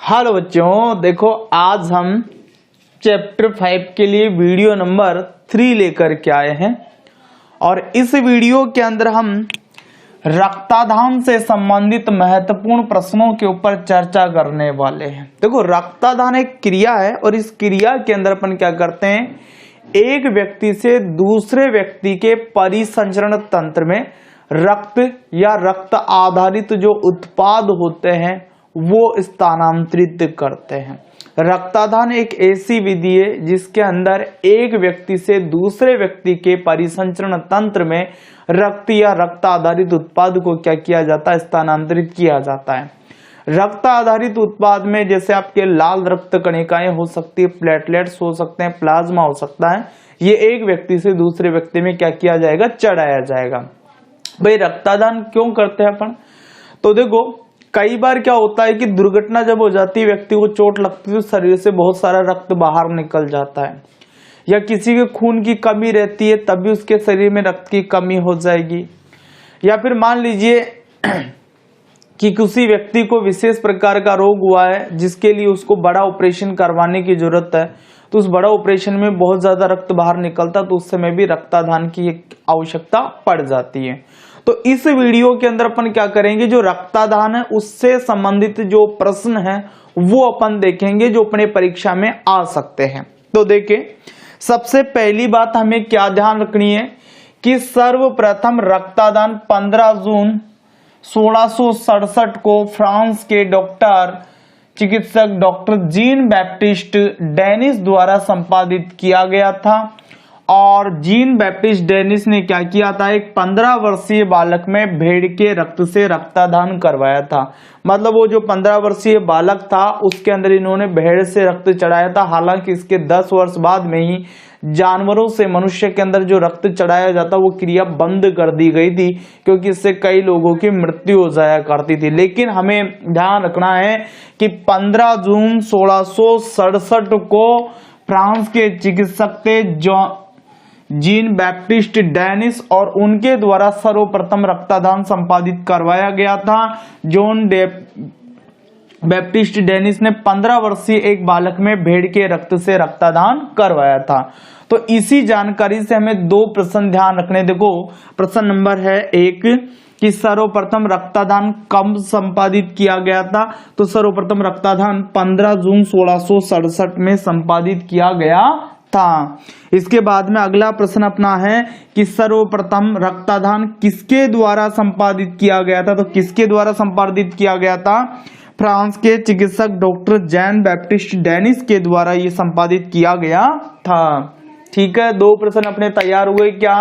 Hello बच्चों, देखो आज हम चैप्टर 5 के लिए वीडियो नंबर 3 लेकर के आए हैं और इस वीडियो के अंदर हम रक्तदान से संबंधित महत्वपूर्ण प्रश्नों के ऊपर चर्चा करने वाले हैं। देखो, रक्तदान एक क्रिया है और इस क्रिया के अंदर अपन क्या करते हैं, एक व्यक्ति से दूसरे व्यक्ति के परिसंचरण तंत्र में रक्त या रक्त आधारित जो उत्पाद होते हैं वो स्थानांतरित करते हैं। रक्तदान एक ऐसी विधि है जिसके अंदर एक व्यक्ति से दूसरे व्यक्ति के परिसंचरण तंत्र में रक्त या रक्त आधारित उत्पाद को क्या किया जाता है, स्थानांतरित किया जाता है। रक्त आधारित उत्पाद में जैसे आपके लाल रक्त कणिकाएं हो सकती है, प्लेटलेट्स हो सकते हैं, प्लाज्मा हो सकता है। ये एक व्यक्ति से दूसरे व्यक्ति में क्या किया जाएगा, चढ़ाया जाएगा। भाई रक्तदान क्यों करते हैं अपन? तो देखो, कई बार क्या होता है कि दुर्घटना जब हो जाती है, व्यक्ति को चोट लगती है तो शरीर से बहुत सारा रक्त बाहर निकल जाता है, या किसी के खून की कमी रहती है तब भी उसके शरीर में रक्त की कमी हो जाएगी, या फिर मान लीजिए कि किसी व्यक्ति को विशेष प्रकार का रोग हुआ है जिसके लिए उसको बड़ा ऑपरेशन करवाने की जरूरत है, तो उस बड़ा ऑपरेशन में बहुत ज्यादा रक्त बाहर निकलता, तो उस समय भी रक्तदान की एक आवश्यकता पड़ जाती है। तो इस वीडियो के अंदर अपन क्या करेंगे, जो रक्तदान है उससे संबंधित जो प्रश्न है वो अपन देखेंगे जो अपने परीक्षा में आ सकते हैं। तो देखें, सबसे पहली बात हमें क्या ध्यान रखनी है कि सर्वप्रथम रक्तदान 15 जून 1667 को फ्रांस के चिकित्सक डॉक्टर जीन बैप्टिस्ट डेनिस द्वारा संपादित किया गया था। और जीन बैप्टिस्ट डेनिस ने क्या किया था, एक 15 वर्षीय बालक में भेड़ के रक्त से रक्तदान करवाया था। मतलब वो जो 15 वर्षीय बालक था उसके अंदर इन्होंने भेड़ से रक्त चढ़ाया था। हालांकि इसके 10 वर्ष बाद में ही जानवरों से मनुष्य के अंदर जो रक्त चढ़ाया जाता वो क्रिया बंद कर दी गई थी, क्योंकि इससे कई लोगों की मृत्यु हो जाया करती थी। लेकिन हमें ध्यान रखना है कि 15 जून 1667 को फ्रांस के चिकित्सक थे जीन बैप्टिस्ट डेनिस और उनके द्वारा सर्वप्रथम रक्तदान संपादित करवाया गया था। जॉन बैप्टिस्ट डेनिस ने 15 वर्षीय एक बालक में भेड़ के रक्त से रक्तदान करवाया था। तो इसी जानकारी से हमें दो प्रश्न ध्यान रखने। देखो, प्रश्न नंबर है 1 कि सर्वप्रथम रक्तदान कब संपादित किया गया था, तो सर्वप्रथम रक्तदान 15 जून 1667 में संपादित किया गया था। इसके बाद में अगला प्रश्न अपना है कि सर्वप्रथम रक्तदान किसके द्वारा संपादित किया गया था, तो किसके द्वारा संपादित किया गया था, फ्रांस के चिकित्सक डॉक्टर जैन बैप्टिस्ट डेनिस के द्वारा ये संपादित किया गया था। ठीक है, दो प्रश्न अपने तैयार हुए। क्या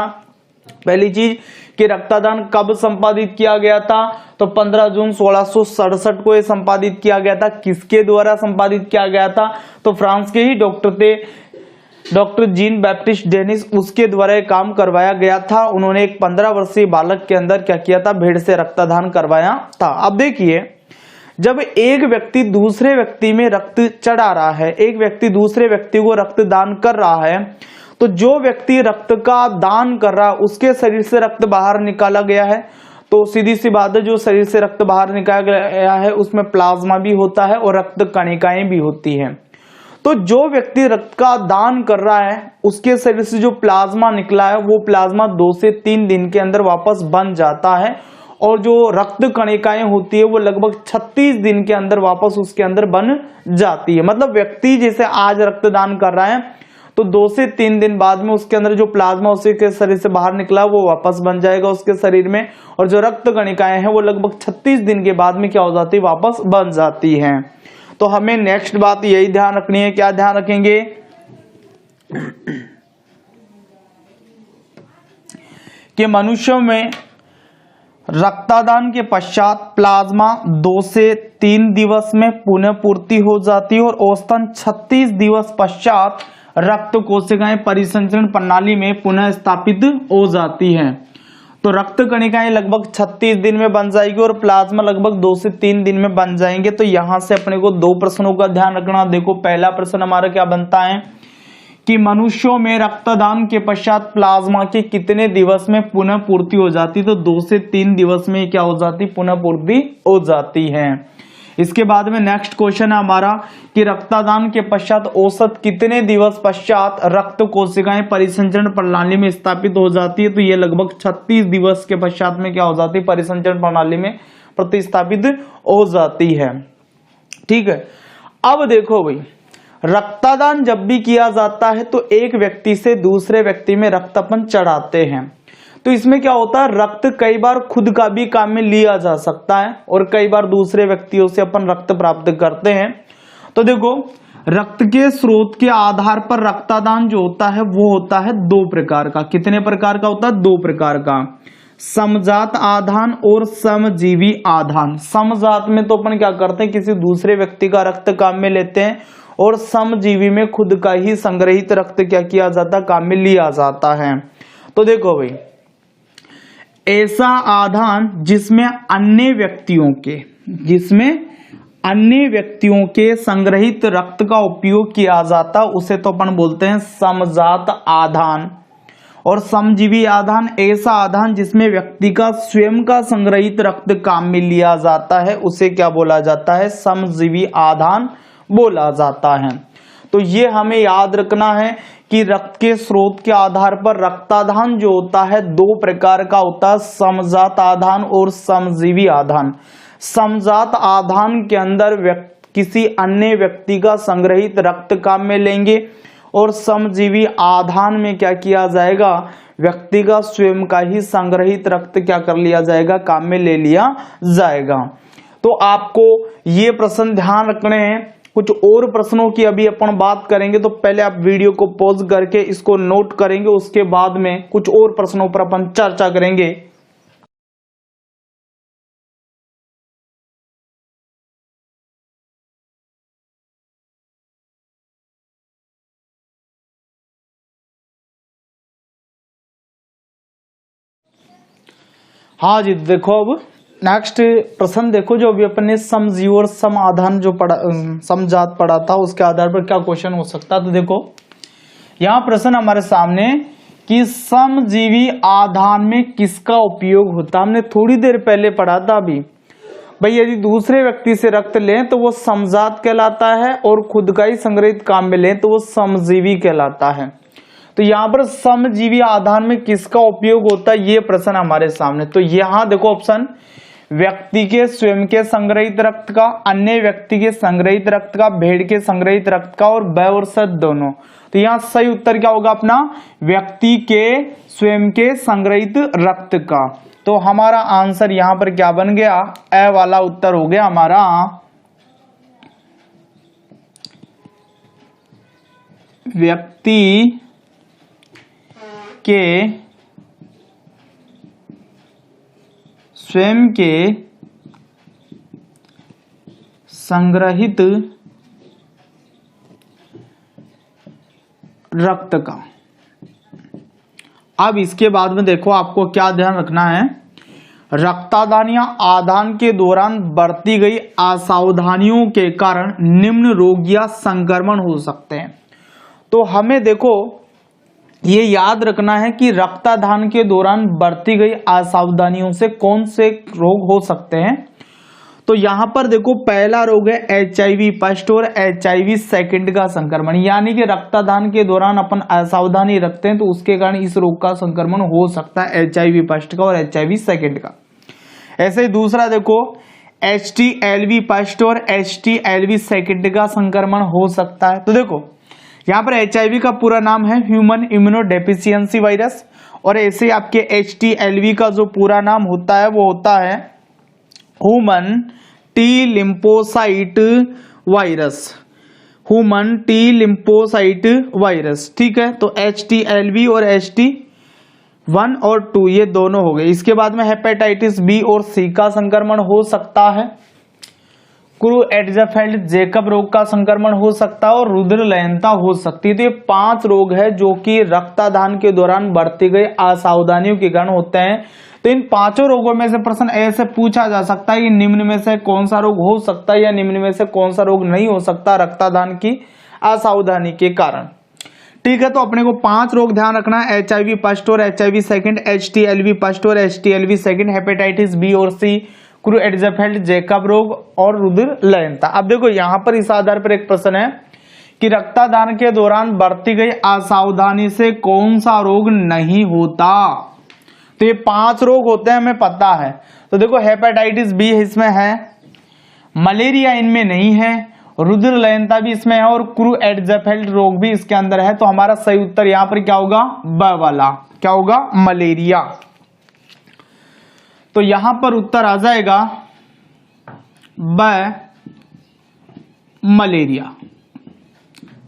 पहली चीज कि रक्तदान कब संपादित किया गया था, तो 15 जून 1667 को ये संपादित किया गया था। किसके द्वारा संपादित किया गया था, तो फ्रांस के ही डॉक्टर थे, डॉक्टर जीन बैप्टिस्ट डेनिस, उसके द्वारा ये काम करवाया गया था। उन्होंने एक 15 वर्षीय बालक के अंदर क्या किया था, भेड़ से रक्तदान करवाया था। अब देखिए, जब एक व्यक्ति दूसरे व्यक्ति में रक्त चढ़ा रहा है, एक व्यक्ति दूसरे व्यक्ति को रक्तदान कर रहा है, तो जो व्यक्ति रक्त का दान कर रहा है उसके शरीर से रक्त बाहर निकाला गया है, तो सीधी सी बात है, जो शरीर से रक्त बाहर निकाला गया है उसमें प्लाज्मा भी होता है और रक्त कणिकाएं भी होती हैं। तो जो व्यक्ति रक्त का दान कर रहा है उसके शरीर से जो प्लाज्मा निकला है वो प्लाज्मा 2 से 3 दिन के अंदर वापस बन जाता है, और जो रक्त कणिकाएं होती है वो लगभग 36 दिन के अंदर वापस उसके अंदर बन जाती है। मतलब व्यक्ति जैसे आज रक्तदान कर रहा है तो 2 से 3 दिन बाद में उसके अंदर जो प्लाज्मा उसके शरीर से बाहर निकला वो वापस बन जाएगा उसके शरीर में, और जो रक्त कणिकाएं हैं वो लगभग 36 दिन के बाद में क्या हो जाती है, वापस बन जाती है। तो हमें नेक्स्ट बात यही ध्यान रखनी है। क्या ध्यान रखेंगे कि मनुष्यों में रक्तदान के पश्चात प्लाज्मा 2 से 3 दिवस में पुनः पूर्ति हो जाती है और औसतन 36 दिवस पश्चात रक्त कोशिकाएं परिसंचरण प्रणाली में पुनः स्थापित हो जाती हैं। तो रक्त कणिकाएं लगभग 36 दिन में बन जाएगी और प्लाज्मा लगभग 2 से 3 दिन में बन जाएंगे। तो यहां से अपने को दो प्रश्नों का ध्यान रखना। देखो, पहला प्रश्न हमारा क्या बनता है कि मनुष्यों में रक्तदान के पश्चात प्लाज्मा के कितने दिवस में पुनः पूर्ति हो जाती, तो 2 से 3 दिवस में क्या हो जाती, पुनः पूर्ति हो जाती है। इसके बाद में नेक्स्ट क्वेश्चन है हमारा कि रक्तदान के पश्चात औसत कितने दिवस पश्चात रक्त कोशिकाएं परिसंचरण प्रणाली में स्थापित हो जाती है। तो ये लगभग 36 दिवस के पश्चात में क्या हो जाती है, परिसंचरण प्रणाली में प्रतिस्थापित हो जाती है। ठीक है, अब देखो भाई, रक्तदान जब भी किया जाता है तो एक व्यक्ति से दूसरे व्यक्ति में रक्त अपन चढ़ाते हैं। तो इसमें क्या होता है, रक्त कई बार खुद का भी काम में लिया जा सकता है और कई बार दूसरे व्यक्तियों से अपन रक्त प्राप्त करते हैं। तो देखो, रक्त के स्रोत के आधार पर रक्तदान जो होता है वो होता है 2 प्रकार का। कितने प्रकार का होता है, 2 प्रकार का, समजात आधान और समजीवी आधान। समजात में तो अपन क्या करते हैं, किसी दूसरे व्यक्ति का रक्त काम में लेते हैं, और समजीवी में खुद का ही संग्रहित रक्त क्या किया जाता है, काम में लिया जाता है। तो देखो भाई, ऐसा आधान जिसमें अन्य व्यक्तियों के संग्रहित रक्त का उपयोग किया जाता, उसे तो अपन बोलते हैं समजात आधान। और समजीवी आधान ऐसा आधान जिसमें व्यक्ति का स्वयं का संग्रहित रक्त काम में लिया जाता है, उसे क्या बोला जाता है, समजीवी आधान बोला जाता है। तो ये हमें याद रखना है कि रक्त के स्रोत के आधार पर रक्तदान जो होता है 2 प्रकार का होता है, समजात आधान और समजीवी आधान। समजात आधान के अंदर किसी अन्य व्यक्ति का संग्रहित रक्त काम में लेंगे, और समजीवी आधान में क्या किया जाएगा, व्यक्ति का स्वयं का ही संग्रहित रक्त क्या कर लिया जाएगा, काम में ले लिया जाएगा। तो आपको ये प्रश्न ध्यान रखने हैं। कुछ और प्रश्नों की अभी अपन बात करेंगे, तो पहले आप वीडियो को पॉज करके इसको नोट करेंगे, उसके बाद में कुछ और प्रश्नों पर अपन चर्चा करेंगे। हाँ जी, देखो अब नेक्स्ट प्रश्न देखो, जो अभी अपन ने समजीव और समाधान जो पढ़ा, समजात पढ़ा था, उसके आधार पर क्या क्वेश्चन हो सकता है। तो देखो, यहाँ प्रश्न हमारे सामने कि समजीवी आधान में किसका उपयोग होता, हमने थोड़ी देर पहले पढ़ा था। अभी भाई, यदि दूसरे व्यक्ति से रक्त लें तो वो समजात कहलाता है, और खुद का ही संग्रहित काम में लें तो वो समजीवी कहलाता है। तो यहाँ पर समजीवी आधान में किसका उपयोग होता है, ये प्रश्न हमारे सामने। तो यहाँ देखो ऑप्शन, व्यक्ति के स्वयं के संग्रहित रक्त का, अन्य व्यक्ति के संग्रहित रक्त का, भेड़ के संग्रहित रक्त का, और ब और स दोनों। तो यहाँ सही उत्तर क्या होगा अपना, व्यक्ति के स्वयं के संग्रहित रक्त का। तो हमारा आंसर यहाँ पर क्या बन गया, ए वाला उत्तर हो गया हमारा। व्यक्ति के स्वयं के संग्रहित रक्त का। अब इसके बाद में देखो, आपको क्या ध्यान रखना है, रक्तदान या आदान के दौरान बरती गई असावधानियों के कारण निम्न रोग या संक्रमण हो सकते हैं। तो हमें देखो ये याद रखना है कि रक्तदान के दौरान बरती गई असावधानियों से कौन से रोग हो सकते हैं। तो यहां पर देखो, पहला रोग है HIV फर्स्ट और HIV सेकंड का संक्रमण, यानी कि रक्तदान के दौरान अपन असावधानी रखते हैं तो उसके कारण इस रोग का संक्रमण हो सकता है, HIV फर्स्ट का और HIV सेकंड का। ऐसे ही दूसरा देखो, HTLV फर्स्ट और HTLV सेकंड का संक्रमण हो सकता है। तो देखो यहाँ पर HIV का पूरा नाम है ह्यूमन इम्यूनोडेफिशिएंसी वायरस, और ऐसे आपके HTLV का जो पूरा नाम होता है वो होता है human T lymphocyte virus, human T lymphocyte virus. ठीक है, तो HTLV और HT1 और 2 ये दोनों हो गए। इसके बाद में हेपेटाइटिस B और C का संक्रमण हो सकता है, क्रू-एडज़ेफेल्ड जेकब रोग का संक्रमण हो सकता है, और रुद्रलयनता हो सकती है। तो ये 5 रोग है जो कि रक्तदान के दौरान बरती गई असावधानियों के कारण होते हैं। तो इन 5 रोगों में से प्रश्न ऐसे पूछा जा सकता है कि निम्न में से कौन सा रोग हो सकता है या निम्न में से कौन सा रोग नहीं हो सकता रक्तदान की असावधानी के कारण। ठीक है, तो अपने को 5 रोग ध्यान रखना है, HIV फर्स्ट और HIV सेकंड, HTLV फर्स्ट और HTLV सेकंड, हेपेटाइटिस B और C, क्रू-एडजरफेल्ड जैकब रोग और रुधिर लयनता। अब देखो यहां पर इस आधार पर एक प्रश्न है कि रक्तदान के दौरान बरती गई असावधानी से कौन सा रोग नहीं होता। तो ये 5 रोग होते हैं, हमें पता है। तो देखो हेपेटाइटिस बी इसमें है, मलेरिया इनमें नहीं है, रुधिर लयनता भी इसमें है और क्रू-एडजरफेल्ड रोग भी इसके अंदर है। तो हमारा सही उत्तर यहां पर क्या होगा, ब वाला, क्या होगा, मलेरिया। तो यहां पर उत्तर आ जाएगा ब, मलेरिया,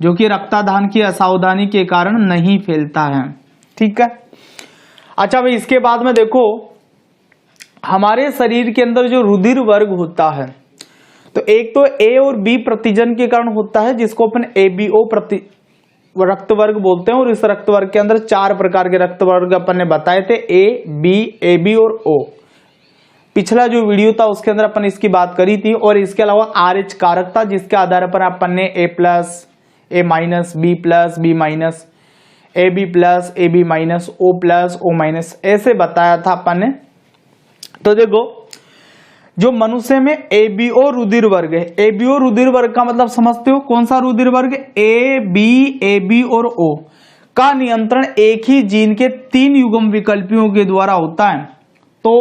जो कि रक्तदान की असावधानी के कारण नहीं फैलता है। ठीक है। अच्छा भाई, इसके बाद में देखो हमारे शरीर के अंदर जो रुधिर वर्ग होता है, तो एक तो ए और बी प्रतिजन के कारण होता है, जिसको अपन एबीओ रक्त वर्ग बोलते हैं। और इस रक्त वर्ग के अंदर 4 प्रकार के रक्त वर्ग अपन ने बताए थे, ए, बी, एबी और ओ। पिछला जो वीडियो था उसके अंदर अपन इसकी बात करी थी। और इसके अलावा RH कारक था, जिसके आधार पर अपन ने A+, A-, B+, B-, AB+, AB-, O+, O-, ऐसे बताया था अपन ने। तो देखो जो मनुष्य में एबीओ रुधिर वर्ग है, एबीओ रुधिर वर्ग का मतलब समझते हो, कौन सा रुधिर वर्ग, ए, बी, एबी और ओ का नियंत्रण एक ही जीन के 3 युग्म विकल्पियों के द्वारा होता है। तो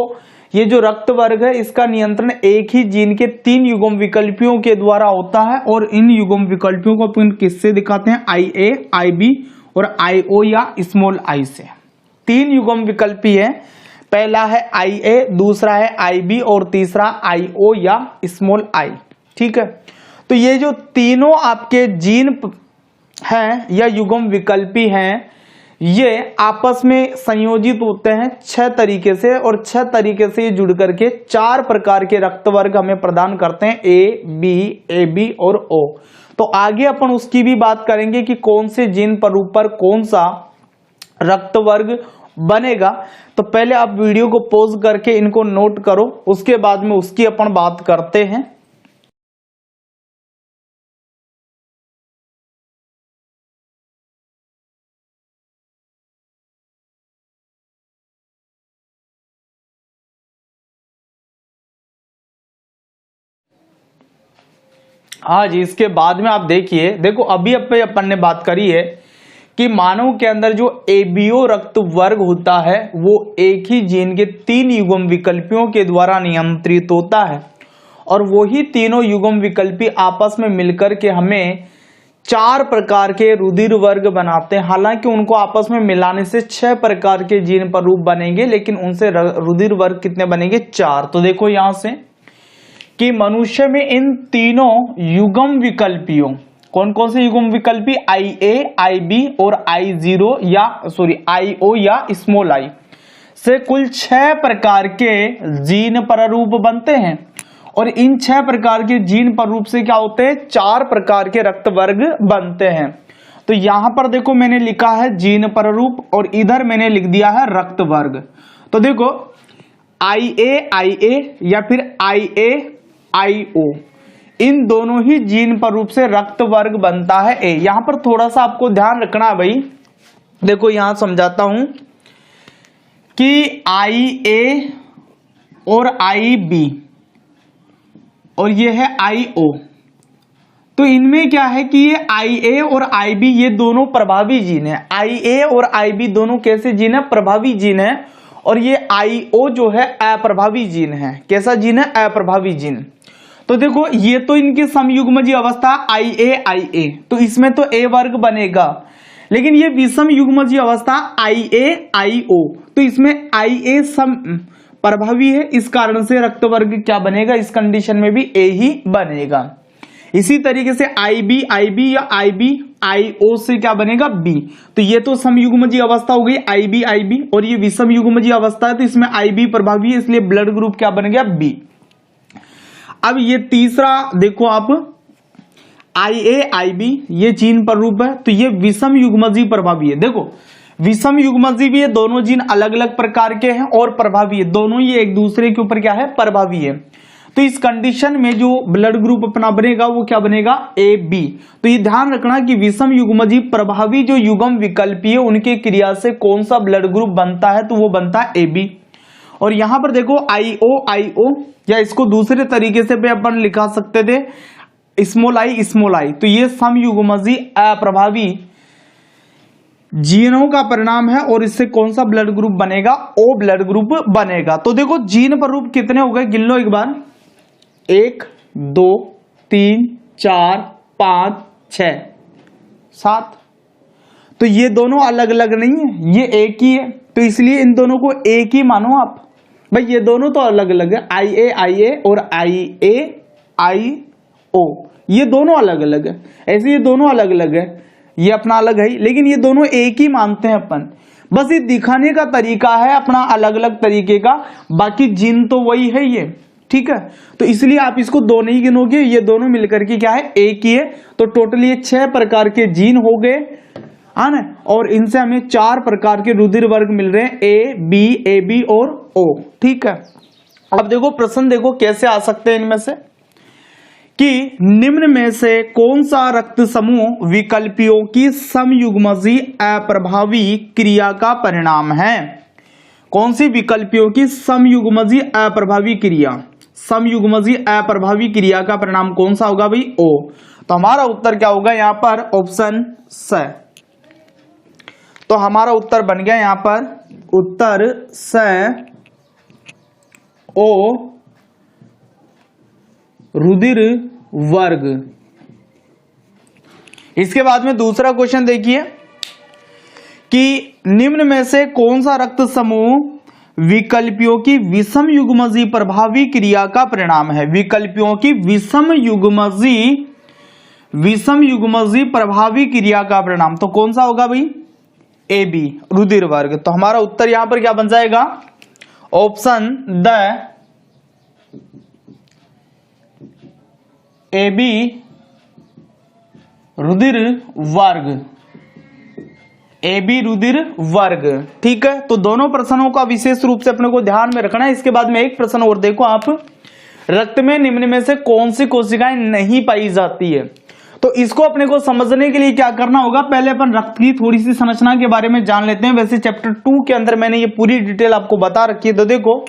ये जो रक्त वर्ग है इसका नियंत्रण एक ही जीन के 3 युग्म विकल्पियों के द्वारा होता है। और इन युग्म विकल्पियों को अपन किससे दिखाते हैं, IA, IB और IO या स्मॉल I से। 3 युग्म विकल्पी है, पहला है IA, दूसरा है IB और तीसरा IO या स्मॉल I। ठीक है। तो ये जो तीनों आपके जीन हैं या युग्म विकल्पी हैं, ये आपस में संयोजित होते हैं 6 तरीके से, और 6 तरीके से ये जुड़ करके 4 प्रकार के रक्त वर्ग हमें प्रदान करते हैं, ए, बी, AB और O। तो आगे अपन उसकी भी बात करेंगे कि कौन से जीन प्रारूप पर कौन सा रक्त वर्ग बनेगा। तो पहले आप वीडियो को पॉज करके इनको नोट करो, उसके बाद में उसकी अपन बात करते हैं। हाँ जी, इसके बाद में आप देखिए, देखो अभी अपन ने बात करी है कि मानव के अंदर जो एबीओ रक्त वर्ग होता है वो एक ही जीन के 3 युग्म विकल्पियों के द्वारा नियंत्रित होता है। और वही तीनों युग्म विकल्पी आपस में मिलकर के हमें 4 प्रकार के रुधिर वर्ग बनाते हैं। हालांकि उनको आपस में मिलाने से 6 प्रकार के जीन प्रारूप बनेंगे, लेकिन उनसे रुधिर वर्ग कितने बनेंगे, 4। तो देखो यहां से कि मनुष्य में इन तीनों युग्म विकल्पियों, कौन कौन से युग्म विकल्पी, IA, IB और IO या स्मॉल I से कुल 6 प्रकार के जीन प्रारूप बनते हैं। और इन 6 प्रकार के जीन प्रारूप से क्या होते हैं, 4 प्रकार के रक्त वर्ग बनते हैं। तो यहां पर देखो मैंने लिखा है जीन प्रारूप और इधर मैंने लिख दिया है रक्त वर्ग। तो देखो IA या फिर IO, इन दोनों ही जीन प्रारूप से रक्त वर्ग बनता है A। यहां पर थोड़ा सा आपको ध्यान रखना है भाई, देखो यहां समझाता हूं कि IA और IB और ये है IO, तो इनमें क्या है कि ये IA और IB ये दोनों प्रभावी जीन है। IA और IB दोनों कैसे जीन है, प्रभावी जीन है। और ये IO जो है अप्रभावी जीन है। कैसा जीन है, अप्रभावी जीन। तो देखो ये तो इनकी समयुग्मजीय अवस्था IA, तो इसमें तो A वर्ग बनेगा। लेकिन ये विषम युग्मजीय अवस्था IA, तो इसमें IA सम प्रभावी है, इस कारण से रक्त वर्ग क्या बनेगा, इस कंडीशन में भी A ही बनेगा। इसी तरीके से IB या IO से क्या बनेगा, B। तो ये तो समयुग्मजीय अवस्था हो गई IB, और ये विषम युग्मजीय अवस्था है, तो इसमें IB प्रभावी है, इसलिए ब्लड ग्रुप क्या बन गया, B। अब ये तीसरा देखो आप IB, ये जीन प्रारूप है, तो ये विषम युग्मजीय प्रभावी है। देखो विषम युग्मजीय भी है, दोनों जीन अलग अलग प्रकार के हैं और प्रभावी है, दोनों ये एक दूसरे के ऊपर क्या है, प्रभावी है। तो इस कंडीशन में जो ब्लड ग्रुप अपना बनेगा वो क्या बनेगा, AB। तो ये ध्यान रखना कि विषम युग्मजीय प्रभावी जो युग्म विकल्पी है उनके क्रिया से कौन सा ब्लड ग्रुप बनता है, तो वो बनता है AB। और यहां पर देखो IO या इसको दूसरे तरीके से भी अपन लिखा सकते थे स्मॉल आई। तो ये समयुग्मजी अप्रभावी जीनों का परिणाम है और इससे कौन सा ब्लड ग्रुप बनेगा? ओ ब्लड ग्रुप बनेगा। तो देखो जीन पर रूप कितने हो गए, गिन लो एक बार, 1 2 3 4 5 6 7। तो ये दोनों अलग अलग नहीं है, ये एक ही है, तो इसलिए इन दोनों को एक ही मानो आप। भाई ये दोनों तो अलग अलग है, IA और IAIO, ये दोनों अलग अलग है। ऐसे ये दोनों अलग अलग है, ये अपना अलग है, लेकिन ये दोनों एक ही मानते हैं अपन। बस ये दिखाने का तरीका है अपना अलग अलग तरीके का, बाकी जीन तो वही है ये, ठीक है। तो इसलिए आप इसको दो नहीं गिनोगे, ये दोनों मिलकर के क्या है, एक ही है। तो टोटल ये 6 प्रकार के जीन हो गए, है ना, और इनसे हमें 4 प्रकार के रुधिर वर्ग मिल रहे हैं, A B और O, ठीक है। अब देखो प्रश्न देखो कैसे आ सकते हैं इनमें से, कि निम्न में से कौन सा रक्त समूह विकल्पियों की समयुग्मजी अप्रभावी क्रिया का परिणाम है? कौन सी विकल्पियों की समयुग्मजी अप्रभावी क्रिया, समयुग्मजी अप्रभावी क्रिया का परिणाम कौन सा होगा भाई? O। तो हमारा उत्तर क्या होगा यहां पर? ऑप्शन स। तो हमारा उत्तर बन गया यहां पर उत्तर स, ओ रुधिर वर्ग। इसके बाद में दूसरा क्वेश्चन देखिए कि निम्न में से कौन सा रक्त समूह विकल्पियों की विषम युग्मजी प्रभावी क्रिया का परिणाम है? विकल्पियों की विषम युग्मजी प्रभावी क्रिया का परिणाम तो कौन सा होगा भाई? AB रुधिर वर्ग। तो हमारा उत्तर यहां पर क्या बन जाएगा? ऑप्शन द AB रुधिर वर्ग, AB रुधिर वर्ग, ठीक है। तो दोनों प्रश्नों का विशेष रूप से अपने को ध्यान में रखना है। इसके बाद में एक प्रश्न और देखो आप, रक्त में निम्न में से कौन सी कोशिकाएं नहीं पाई जाती है? तो इसको अपने को समझने के लिए क्या करना होगा, पहले अपन रक्त की थोड़ी सी संरचना के बारे में जान लेते हैं। वैसे चैप्टर 2 के अंदर मैंने ये पूरी डिटेल आपको बता रखी है। तो देखो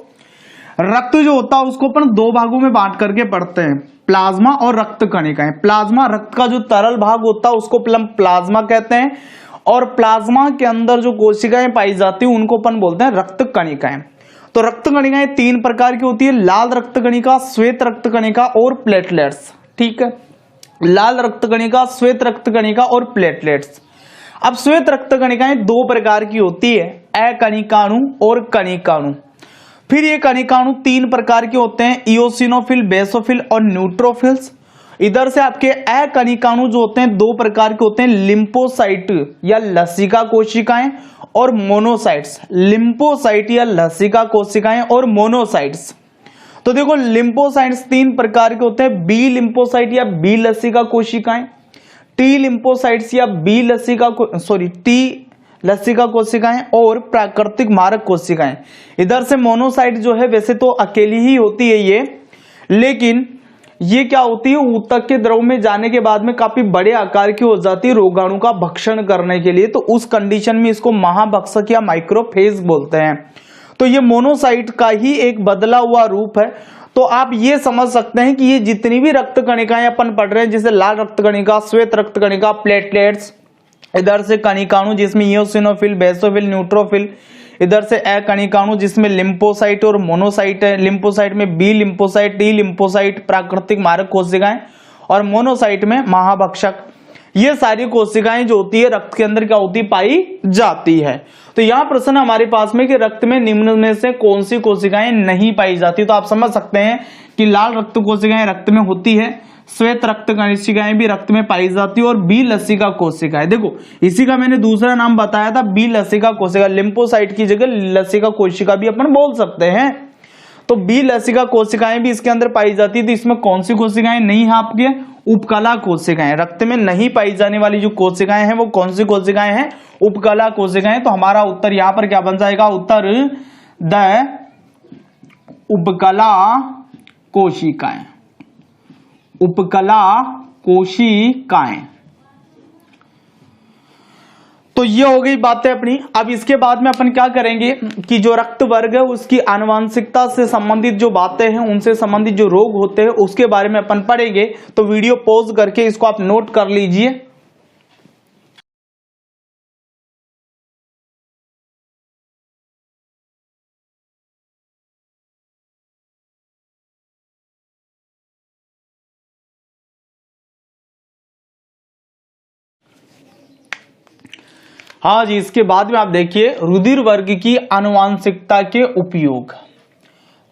रक्त जो होता है उसको अपन 2 भागों में बांट करके पढ़ते हैं, प्लाज्मा और रक्त कणिकाएं। प्लाज्मा रक्त का जो तरल भाग होता है उसको प्लाज्मा कहते हैं, और प्लाज्मा के अंदर जो कोशिकाएं पाई जाती है उनको अपन बोलते हैं रक्त कणिकाएं। तो रक्त कणिकाएं 3 प्रकार की होती है, लाल रक्त कणिका, श्वेत रक्त कणिका और प्लेटलेट्स, ठीक है। लाल रक्त कणिका, श्वेत रक्त कणिका और प्लेटलेट्स। अब श्वेत रक्त कणिकाएं 2 प्रकार की होती है, अकणिकाणु और कणिकाणु। फिर ये कणिकाणु 3 प्रकार के होते हैं, इओसिनोफिल, बेसोफिल और न्यूट्रोफिल्स। इधर से आपके अकणिकाणु जो होते हैं 2 प्रकार के होते हैं, लिम्फोसाइट या लसिका कोशिकाएं और मोनोसाइट्स। लिम्फोसाइट या लसिका कोशिकाएं और मोनोसाइट्स। तो देखो लिम्फोसाइट्स 3 प्रकार के होते हैं, बी लिम्फोसाइट या बी लसिका कोशिकाएं, टी लिम्फोसाइट्स या टी लसिका कोशिकाएं और प्राकृतिक मारक कोशिकाएं। इधर से मोनोसाइट जो है वैसे तो अकेली ही होती है ये, लेकिन ये क्या होती है, ऊतक के द्रव में जाने के बाद में काफी बड़े आकार की हो जाती है रोगाणु का भक्षण करने के लिए। तो उस कंडीशन में इसको महाभक्षक या माइक्रोफेज बोलते हैं। तो ये मोनोसाइट का ही एक बदला हुआ रूप है। तो आप ये समझ सकते हैं कि ये जितनी भी रक्त कणिकाएं अपन पढ़ रहे हैं, जैसे लाल रक्त कणिका, श्वेत रक्त कणिका, प्लेटलेट्स, इधर से कणिकाणु जिसमें इओसिनोफिल, बेसोफिल, न्यूट्रोफिल, इधर से अकणिकाणु जिसमें लिम्फोसाइट और मोनोसाइट है। लिम्फोसाइट में बी लिम्फोसाइट, टी लिम्फोसाइट प्राकृतिक मारक कोशिकाएं, और मोनोसाइट में महाभक्षक। ये सारी कोशिकाएं जो होती है रक्त के अंदर क्या होती है, पाई जाती है। तो यहाँ प्रश्न हमारे पास में कि रक्त में निम्न में से कौन सी कोशिकाएं नहीं पाई जाती। तो आप समझ सकते हैं कि लाल रक्त कोशिकाएं रक्त में होती है, श्वेत रक्त कोशिकाएं भी रक्त में पाई जाती है, और बी लसिका कोशिकाएं। देखो इसी का मैंने दूसरा नाम बताया था, बी लसिका कोशिका। लिम्फोसाइट की जगह लसिका कोशिका भी अपन बोल सकते हैं। तो बी लसिका कोशिकाएं भी इसके अंदर पाई जाती है। तो इसमें कौन सी कोशिकाएं नहीं है आपके? उपकला कोशिकाएं। रक्त में नहीं पाई जाने वाली जो कोशिकाएं हैं वो कौन सी कोशिकाएं हैं? उपकला कोशिकाएं। तो हमारा उत्तर यहां पर क्या बन जाएगा? उत्तर द उपकला कोशिकाएं। उपकला कोशिकाएं। तो ये हो गई बातें अपनी। अब इसके बाद में अपन क्या करेंगे कि जो रक्त वर्ग है उसकी आनुवांशिकता से संबंधित जो बातें हैं, उनसे संबंधित जो रोग होते हैं उसके बारे में अपन पढ़ेंगे। तो वीडियो पॉज करके इसको आप नोट कर लीजिए। हाँ जी, इसके बाद में आप देखिए रुधिर वर्ग की आनुवांशिकता के उपयोग।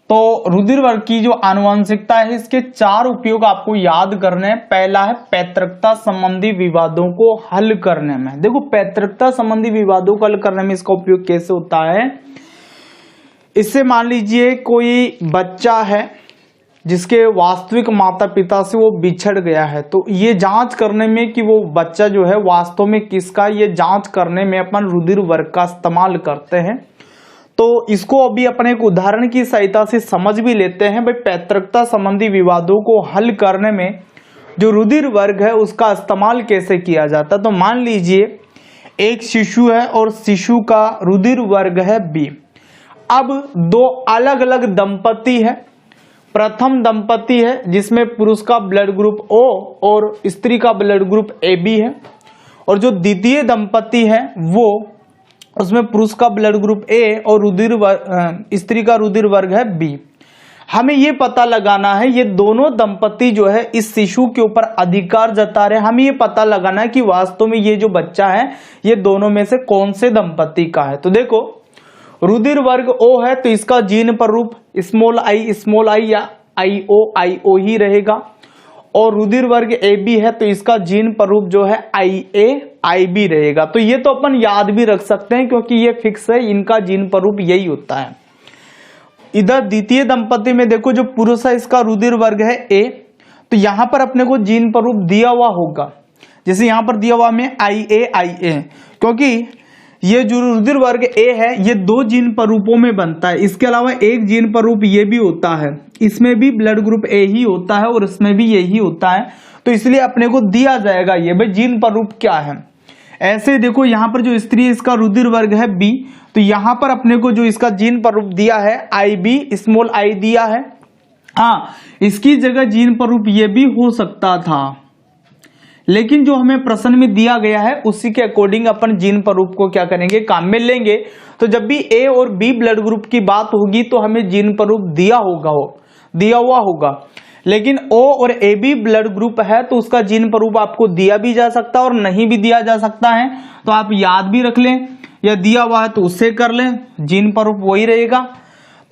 तो रुधिर वर्ग की जो आनुवांशिकता है इसके 4 उपयोग आपको याद करने हैं। पहला है पैतृकता संबंधी विवादों को हल करने में। देखो पैतृकता संबंधी विवादों को हल करने में इसका उपयोग कैसे होता है। इससे मान लीजिए कोई बच्चा है जिसके वास्तविक माता पिता से वो बिछड़ गया है, तो ये जांच करने में कि वो बच्चा जो है वास्तव में किसका, ये जांच करने में अपन रुधिर वर्ग का इस्तेमाल करते हैं। तो इसको अभी अपने एक उदाहरण की सहायता से समझ भी लेते हैं। भाई पैतृकता संबंधी विवादों को हल करने में जो रुधिर वर्ग है उसका इस्तेमाल कैसे किया जाता है। तो मान लीजिए एक शिशु है और शिशु का रुधिर वर्ग है बी। अब 2 अलग अलग दंपति है। प्रथम दंपति है जिसमें पुरुष का ब्लड ग्रुप O और स्त्री का ब्लड ग्रुप AB है, और जो द्वितीय दंपति है वो उसमें पुरुष का ब्लड ग्रुप A और स्त्री का रुधिर वर्ग है B। हमें ये पता लगाना है ये दोनों दंपति जो है इस शिशु के ऊपर अधिकार जता रहे। हमें ये पता लगाना है कि वास्तव में ये जो बच्चा है ये दोनों में से कौन से दंपति का है। तो देखो रुधिर वर्ग O है तो इसका जीन प्ररूप स्मॉल आई या IO ही रहेगा, और रुधिर वर्ग AB है तो इसका जीन प्ररूप जो है IB रहेगा। तो ये तो अपन याद भी रख सकते हैं क्योंकि ये फिक्स है, इनका जीन प्ररूप यही होता है। इधर द्वितीय दंपति में देखो जो पुरुष है इसका रुधिर वर्ग है A, तो यहां पर अपने को जीन प्ररूप दिया हुआ होगा, जैसे यहां पर दिया हुआ में IA, क्योंकि ये जो रुधिर वर्ग A है ये 2 जीन प्ररूपों में बनता है। इसके अलावा एक जीन प्ररूप ये भी होता है, इसमें भी ब्लड ग्रुप A ही होता है और इसमें भी यही होता है। तो इसलिए अपने को दिया जाएगा ये भाई जीन प्ररूप क्या है। ऐसे देखो यहाँ पर जो स्त्री है इसका रुधिर वर्ग है B, तो यहाँ पर अपने को जो इसका जीन प्ररूप दिया है IB स्मॉल I दिया है। हाँ, इसकी जगह जीन प्ररूप ये भी हो सकता था, लेकिन जो हमें प्रश्न में दिया गया है उसी के अकॉर्डिंग अपन जीन प्ररूप को क्या करेंगे, काम में लेंगे। तो जब भी A और B ब्लड ग्रुप की बात होगी तो हमें जीन प्ररूप दिया हुआ होगा, लेकिन O और AB ब्लड ग्रुप है तो उसका जीन प्ररूप आपको दिया भी जा सकता है और नहीं भी दिया जा सकता है। तो आप याद भी रख लें, या दिया हुआ है तो उससे कर लें, जीन प्ररूप वही रहेगा।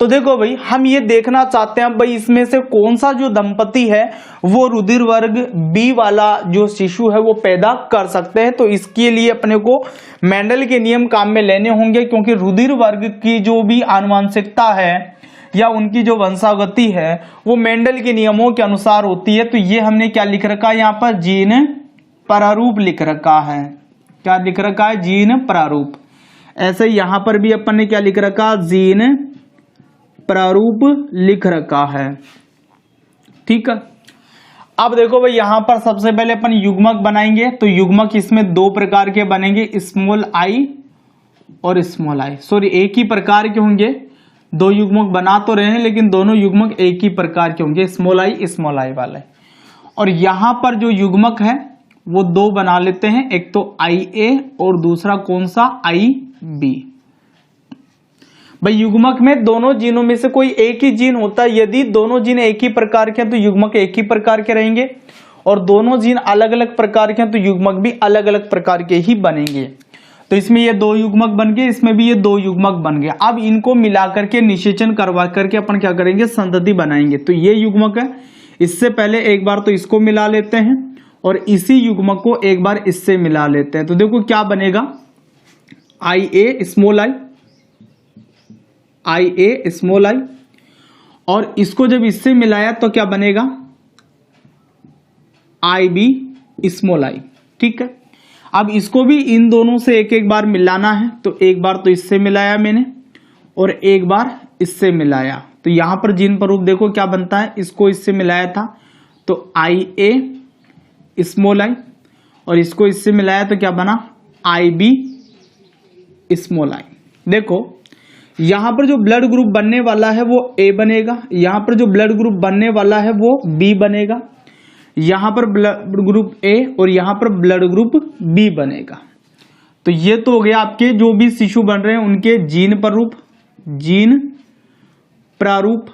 तो देखो भाई हम ये देखना चाहते हैं भाई इसमें से कौन सा जो दंपति है वो रुधिर वर्ग B वाला जो शिशु है वो पैदा कर सकते हैं। तो इसके लिए अपने को मेंडल के नियम काम में लेने होंगे, क्योंकि रुधिर वर्ग की जो भी आनुवंशिकता है या उनकी जो वंशागति है वो मेंडल के नियमों के अनुसार होती है। तो ये हमने क्या लिख रखा है यहाँ पर, जीन प्रारूप लिख रखा है। क्या लिख रखा है, जीन प्रारूप। ऐसे यहां पर भी अपन ने क्या लिख रखा, जीन प्रारूप लिख रखा है। ठीक है, अब देखो भाई यहां पर सबसे पहले अपन युग्मक बनाएंगे। तो युग्मक इसमें 2 प्रकार के बनेंगे, स्मॉल I और स्मॉल I। सॉरी, एक ही प्रकार के होंगे, 2 युग्मक बना तो रहे हैं लेकिन दोनों युग्मक एक ही प्रकार के होंगे, स्मॉल I वाले। और यहां पर जो युग्मक है वो 2 बना लेते हैं, एक तो IA और दूसरा कौन सा, IB। भाई युग्मक में दोनों जीनों में से कोई एक ही जीन होता है। यदि दोनों जीन एक ही प्रकार के हैं तो युग्मक एक ही प्रकार के रहेंगे, और दोनों जीन अलग अलग प्रकार के हैं तो युग्मक भी अलग अलग प्रकार के ही बनेंगे। तो इसमें ये 2 युग्मक बन गए, इसमें भी ये 2 युग्मक बन गए। अब इनको मिला करके निषेचन करवा करके अपन क्या करेंगे, संतति बनाएंगे। तो ये युग्मक है, इससे पहले एक बार तो इसको मिला लेते हैं और इसी युग्मक को एक बार इससे मिला लेते हैं। तो देखो क्या बनेगा, IA स्मॉल I, और इसको जब इससे मिलाया तो क्या बनेगा, IB स्मॉल I। ठीक है, अब इसको भी इन दोनों से एक एक बार मिलाना है। तो एक बार तो इससे मिलाया मैंने और एक बार इससे मिलाया। तो यहां पर जीन प्रारूप देखो क्या बनता है, इसको इससे मिलाया था तो IA स्मॉल I, और इसको इससे मिलाया तो क्या बना, IB स्मॉल आई। देखो यहां पर जो ब्लड ग्रुप बनने वाला है वो ए बनेगा, यहां पर जो ब्लड ग्रुप बनने वाला है वो बी बनेगा, यहां पर ब्लड ग्रुप ए और यहां पर ब्लड ग्रुप बी बनेगा। तो ये तो हो गया आपके जो भी शिशु बन रहे हैं उनके जीन प्रारूप,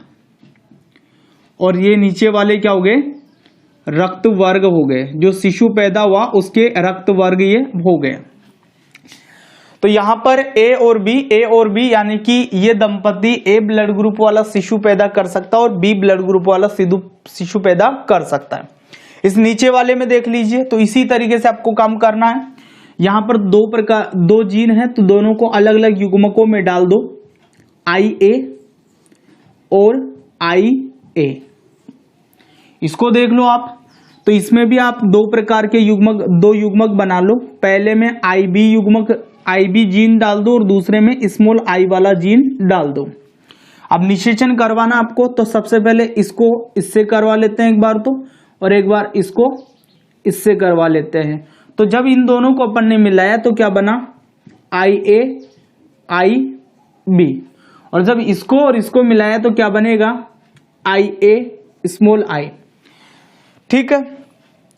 और ये नीचे वाले क्या हो गए, रक्त वर्ग हो गए। जो शिशु पैदा हुआ उसके रक्त वर्ग ये हो गए। तो यहां पर ए और बी यानी कि ये दंपति ए ब्लड ग्रुप वाला शिशु पैदा कर सकता है और बी ब्लड ग्रुप वाला शिशु पैदा कर सकता है। इस नीचे वाले में देख लीजिए, तो इसी तरीके से आपको काम करना है। यहां पर दो जीन है, तो दोनों को अलग अलग युग्मकों में डाल दो, IA और IA। इसको देख लो आप, तो इसमें भी आप दो युग्मक बना लो। पहले में IB जीन डाल दो और दूसरे में स्मॉल आई वाला जीन डाल दो। अब निषेचन करवाना आपको, तो सबसे पहले इसको इससे करवा लेते हैं एक बार तो, और एक बार इसको इससे करवा लेते हैं। तो जब इन दोनों को अपन ने मिलाया तो क्या बना, IA IB, और जब इसको और इसको मिलाया तो क्या बनेगा, IA स्मॉल आई। ठीक है,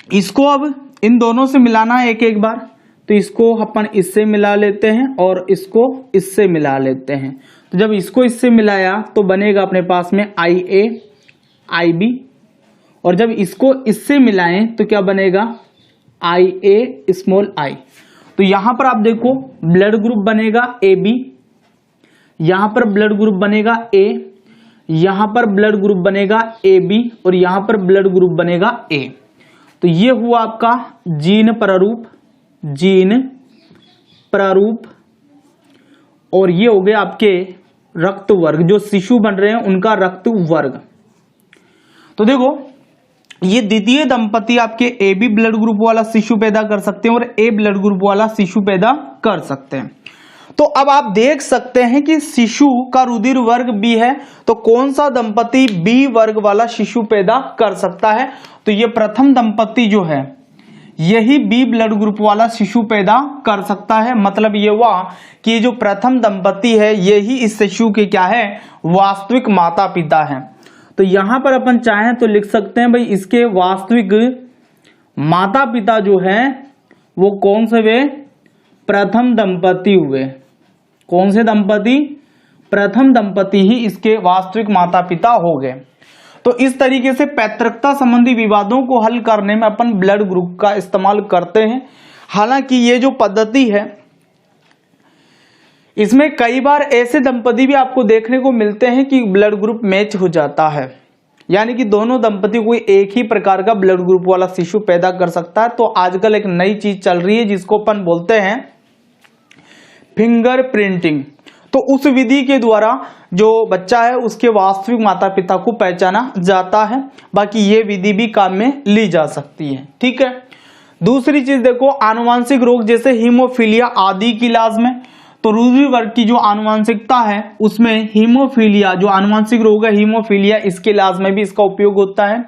इसको अब इन दोनों से मिलाना है एक एक बार, तो इसको अपन इससे मिला लेते हैं और इसको इससे मिला लेते हैं। तो जब इसको इससे मिलाया तो बनेगा अपने पास में IA IB, और जब इसको इससे मिलाएं तो क्या बनेगा, IA स्मॉल आई। तो यहां पर आप देखो ब्लड ग्रुप बनेगा AB, यहां पर ब्लड ग्रुप बनेगा A, यहां पर ब्लड ग्रुप बनेगा AB और यहां पर ब्लड ग्रुप बनेगा A। तो ये हुआ आपका जीन प्रारूप, और ये हो गए आपके रक्त वर्ग, जो शिशु बन रहे हैं उनका रक्त वर्ग। तो देखो ये द्वितीय दंपति आपके AB ब्लड ग्रुप वाला शिशु पैदा कर सकते हैं और A ब्लड ग्रुप वाला शिशु पैदा कर सकते हैं। तो अब आप देख सकते हैं कि शिशु का रुधिर वर्ग B है, तो कौन सा दंपति B वर्ग वाला शिशु पैदा कर सकता है, तो ये प्रथम दंपति जो है यही B ब्लड ग्रुप वाला शिशु पैदा कर सकता है। मतलब ये हुआ कि जो प्रथम दंपति है यही इस शिशु के क्या है, वास्तविक माता पिता हैं। तो यहां पर अपन चाहें तो लिख सकते हैं भाई इसके वास्तविक माता पिता जो हैं वो कौन से वे, प्रथम दंपति हुए। कौन से दंपति, प्रथम दंपति ही इसके वास्तविक माता पिता हो गए। तो इस तरीके से पैतृकता संबंधी विवादों को हल करने में अपन ब्लड ग्रुप का इस्तेमाल करते हैं। हालांकि ये जो पद्धति है इसमें कई बार ऐसे दंपति भी आपको देखने को मिलते हैं कि ब्लड ग्रुप मैच हो जाता है, यानी कि दोनों दंपति कोई एक ही प्रकार का ब्लड ग्रुप वाला शिशु पैदा कर सकता है। तो आजकल एक नई चीज चल रही है जिसको अपन बोलते हैं फिंगर प्रिंटिंग। तो उस विधि के द्वारा जो बच्चा है उसके वास्तविक माता पिता को पहचाना जाता है। बाकी ये विधि भी काम में ली जा सकती है। ठीक है, दूसरी चीज देखो, आनुवांशिक रोग जैसे हीमोफीलिया आदि के इलाज में, तो रुधिर वर्ग की जो आनुवांशिकता है उसमें हीमोफीलिया, जो आनुवांशिक रोग है हीमोफीलिया, इसके इलाज में भी इसका उपयोग होता है।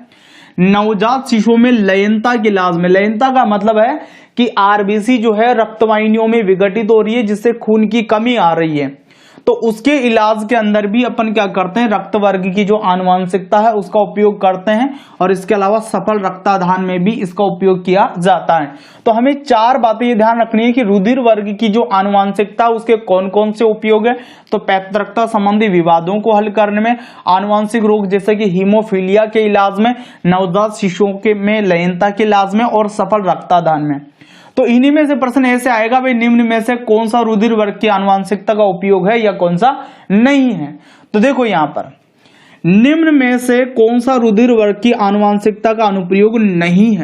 नवजात शिशुओं में लयनता के इलाज में, लयनता का मतलब है कि आरबीसी जो है रक्तवाहिनियों में विघटित हो रही है जिससे खून की कमी आ रही है, तो उसके इलाज के अंदर भी अपन क्या करते हैं, रक्त वर्ग की जो आनुवांशिकता है उसका उपयोग करते हैं। और इसके अलावा सफल रक्ताधान में भी इसका उपयोग किया जाता है। तो हमें चार बातें ये ध्यान रखनी है कि रुधिर वर्ग की जो आनुवांशिकता उसके कौन कौन से उपयोग है, तो पैतृकता संबंधी विवादों को हल करने में, आनुवांशिक रोग जैसे कि हीमोफीलिया के इलाज में, नवजात शिशुओं के में लयनता के इलाज में और सफल रक्तादान में। तो इन्हीं में से प्रश्न ऐसे आएगा भाई निम्न में से कौन सा रुधिर वर्ग की आनुवांशिकता का उपयोग है या कौन सा नहीं है। तो देखो यहां पर निम्न में से कौन सा रुधिर वर्ग की आनुवांशिकता का अनुप्रयोग नहीं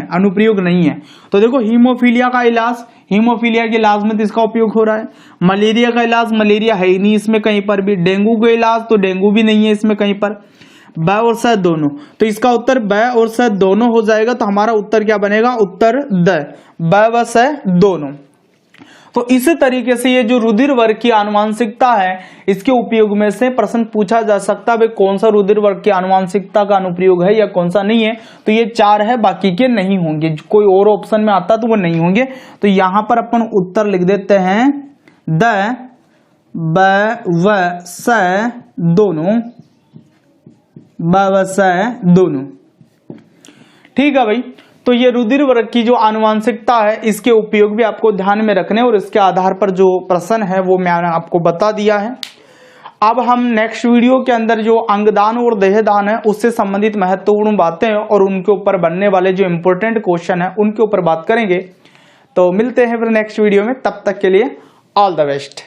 है। तो देखो हीमोफीलिया का इलाज, हीमोफीलिया के इलाज में तो इसका उपयोग हो रहा है। मलेरिया का इलाज, मलेरिया है ही नहीं इसमें कहीं पर भी। डेंगू का इलाज, तो डेंगू भी नहीं है इसमें कहीं पर। ब और स दोनों, तो इसका उत्तर ब और स दोनों हो जाएगा। तो हमारा उत्तर क्या बनेगा, उत्तर द, ब व स दोनों। तो इसी तरीके से ये जो रुधिर वर्ग की आनुवांशिकता है इसके उपयोग में से प्रश्न पूछा जा सकता है भाई कौन सा रुधिर वर्ग की आनुवांशिकता का अनुप्रयोग है या कौन सा नहीं है। तो ये चार है, बाकी के नहीं होंगे। कोई और ऑप्शन में आता तो वो नहीं होंगे। तो यहां पर अपन उत्तर लिख देते हैं द ब व स दोनों, ब व स दोनों। ठीक है भाई, तो ये रुधिर वर्ग की जो आनुवांशिकता है इसके उपयोग भी आपको ध्यान में रखने और इसके आधार पर जो प्रश्न है वो मैंने आपको बता दिया है। अब हम नेक्स्ट वीडियो के अंदर जो अंगदान और देहदान है उससे संबंधित महत्वपूर्ण बातें और उनके ऊपर बनने वाले जो इंपॉर्टेंट क्वेश्चन है उनके ऊपर बात करेंगे। तो मिलते हैं फिर नेक्स्ट वीडियो में, तब तक के लिए ऑल द बेस्ट।